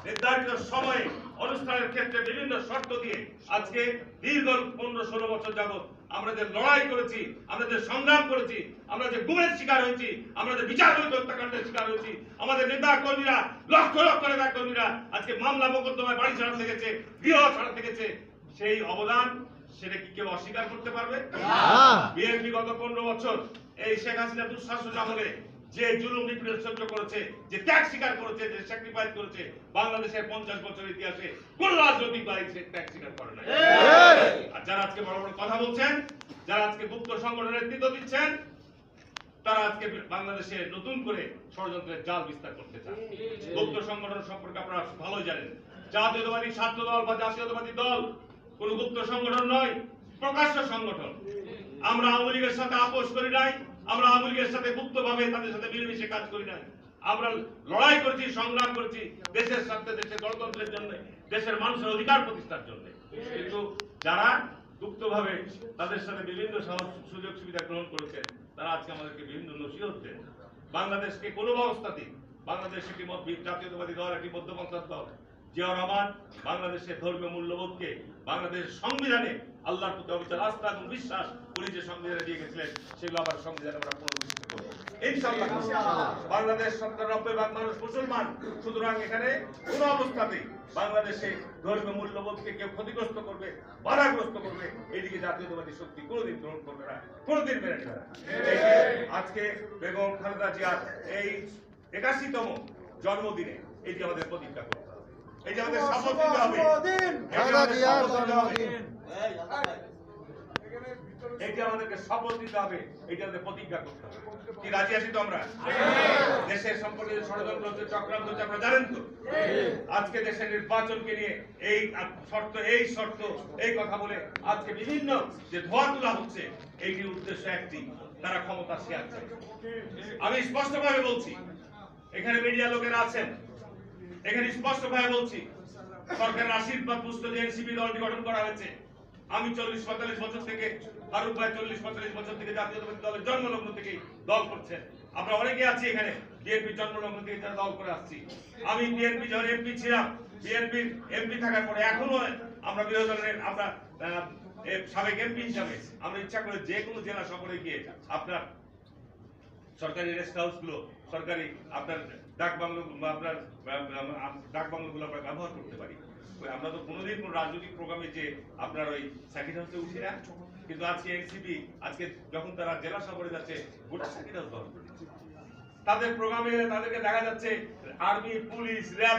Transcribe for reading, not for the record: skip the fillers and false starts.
নির্ধারিত সময়ে অনুষ্ঠানের ক্ষেত্রে বিভিন্ন শর্ত দিয়ে আজকে দীর্ঘ 15-16 বছর যাবৎ আমরা যে লড়াই করেছি, আমরা যে সংগ্রাম করেছি, আমরা যে গুমের শিকার হয়েছি, আমরা যে বিচার হত্যাকাণ্ডের শিকার হয়েছি, আমাদের নেতা কর্মীরা লক্ষ লক্ষ নেতা কর্মীরা আজকে মামলা মোকদ্দমায় বাড়ি ছাড়া থেকেছে, গৃহ ছাড়া থেকেছে, সেই অবদান সেটা কি কেউ অস্বীকার করতে পারবে? বিএনপি গত 15 বছর এই শেখ হাসিনা দুঃশাসন আমলে যে জুলুম নিপীড়ন সহ্য করেছে, যে ত্যাগ স্বীকার করেছে, যে স্যাক্রিফাইস করেছে, বাংলাদেশের 50 বছরের ইতিহাসে কোন রাজনৈতিক দল সে ত্যাগ স্বীকার করে না। আর যারা আজকে বড় বড় কথা বলছেন, যারা আজকে গুপ্ত সংগঠনের নেতৃত্ব দিচ্ছেন, তারা আজকে বাংলাদেশে নতুন করে ষড়যন্ত্রের জাল বিস্তার করতে চান। গুপ্ত সংগঠন সম্পর্কে আপনারা ভালোই জানেন, জাতীয়তাবাদী ছাত্র দল বা জাতীয়তাবাদী দল কোন গুপ্ত সংগঠন নয়, প্রকাশ্য সংগঠন। আমরা আওয়ামী লীগের সাথে আপোষ করি নাই, আমরা আওয়ামী লীগের সাথে গুপ্তভাবে তাদের সাথে মিলেমিশে কাজ করি নাই। আমরা লড়াই করেছি, সংগ্রাম করেছি দেশের স্বার্থে, দেশের গণতন্ত্রের জন্য, দেশের মানুষের অধিকার প্রতিষ্ঠার জন্য। কিন্তু যারা গুপ্তভাবে তাদের সাথে বিভিন্ন সুযোগ সুবিধা গ্রহণ করেছেন, তারা আজকে আমাদেরকে বিভিন্ন নসিহত দেন। বাংলাদেশকে কোনো অবস্থাতেই, বাংলাদেশ একটি জাতীয়তাবাদী দল, একটি মধ্যপন্থার দল, জিয়াউর রহমান বাংলাদেশের ধর্মীয় মূল্যবোধকে, বাংলাদেশের সংবিধানে আল্লাহর প্রতি অবিচল আস্থা এবং বিশ্বাস উনি যে সংবিধানে দিয়ে গেছিলেন, সেগুলো আবার সংবিধানে আমরা পুনর্বিষ্ট করব ইনশাআল্লাহ। বাংলাদেশ 70-90% মানুষ মুসলমান, সুতরাং এখানে কোন অবস্থাতেই বাংলাদেশে ধর্মীয় মূল্যবোধকে কেউ ক্ষতিগ্রস্ত করবে, বাধাগ্রস্ত করবে, এইদিকে জাতীয়তাবাদী শক্তি কোনোদিন গ্রহণ করবে না, কোনোদিন মেনে নেবে না। আজকে বেগম খালেদা জিয়ার এই 81তম জন্মদিনে এটি আমাদের প্রতিজ্ঞা করতে হবে, এটি আমাদের শপথ নিতে হবে, এটি আমাদেরকে শপথ নিতে হবে, এটি আমাদের প্রতিজ্ঞা করতে হবে। কি রাজি আছি তো আমরা? দেশের সম্পর্কে ষড়যন্ত্র হচ্ছে, চক্রান্ত হচ্ছে, আপনারা জানেন তো। আজকে দেশের নির্বাচনকে নিয়ে এই শর্ত এই কথা বলে আজকে বিভিন্ন যে ধোয়া তোলা হচ্ছে, এইটির উদ্দেশ্য একটি, তারা ক্ষমতা শেয়ার চায়। আমি স্পষ্টভাবে বলছি, এখানে মিডিয়া লোকেরা আছেন, এখানে স্পষ্টভাবে বলছি, সরকারের আশীর্বাদ পুষ্ট যে এনসিপি দলটি গঠন করা হয়েছে, আমি 40-45 বছর থেকে, ফারুক ভাই 40-45 বছর থেকে জাতীয়তাবাদী দলের জন্মলগ্ন থেকে দল করছেন। আমরা অনেকে আছি এখানে বিএনপি জন্মলগ্ন থেকে যারা দল করে আসছি। আমি বিএনপি যখন এমপি ছিলাম, বিএনপির এমপি থাকার পরে এখনো আমরা বিরোধী দলের, আমরা সাবেক এমপি হিসাবে আমরা ইচ্ছা করে যে কোনো জেলা সফরে গিয়ে আপনার সরকারি রেস্ট হাউস গুলো, সরকারি আপনার ডাক বাংলো, আপনার ডাক বাংলো গুলো আমরা ব্যবহার করতে পারি। আমরা তো কোনোদিন কোন রাজনৈতিক প্রোগ্রামে যে আপনার ওই সার্কিট হাউসে উঠি না, কিন্তু আজকে এনসিপি আজকে যখন তারা জেলা সফরে যাচ্ছে, গোটা সার্কিট হাউস দখল করে দিচ্ছে। তাদের প্রোগ্রামে তাদেরকে দেখা যাচ্ছে আর্মি, পুলিশ, র্যাব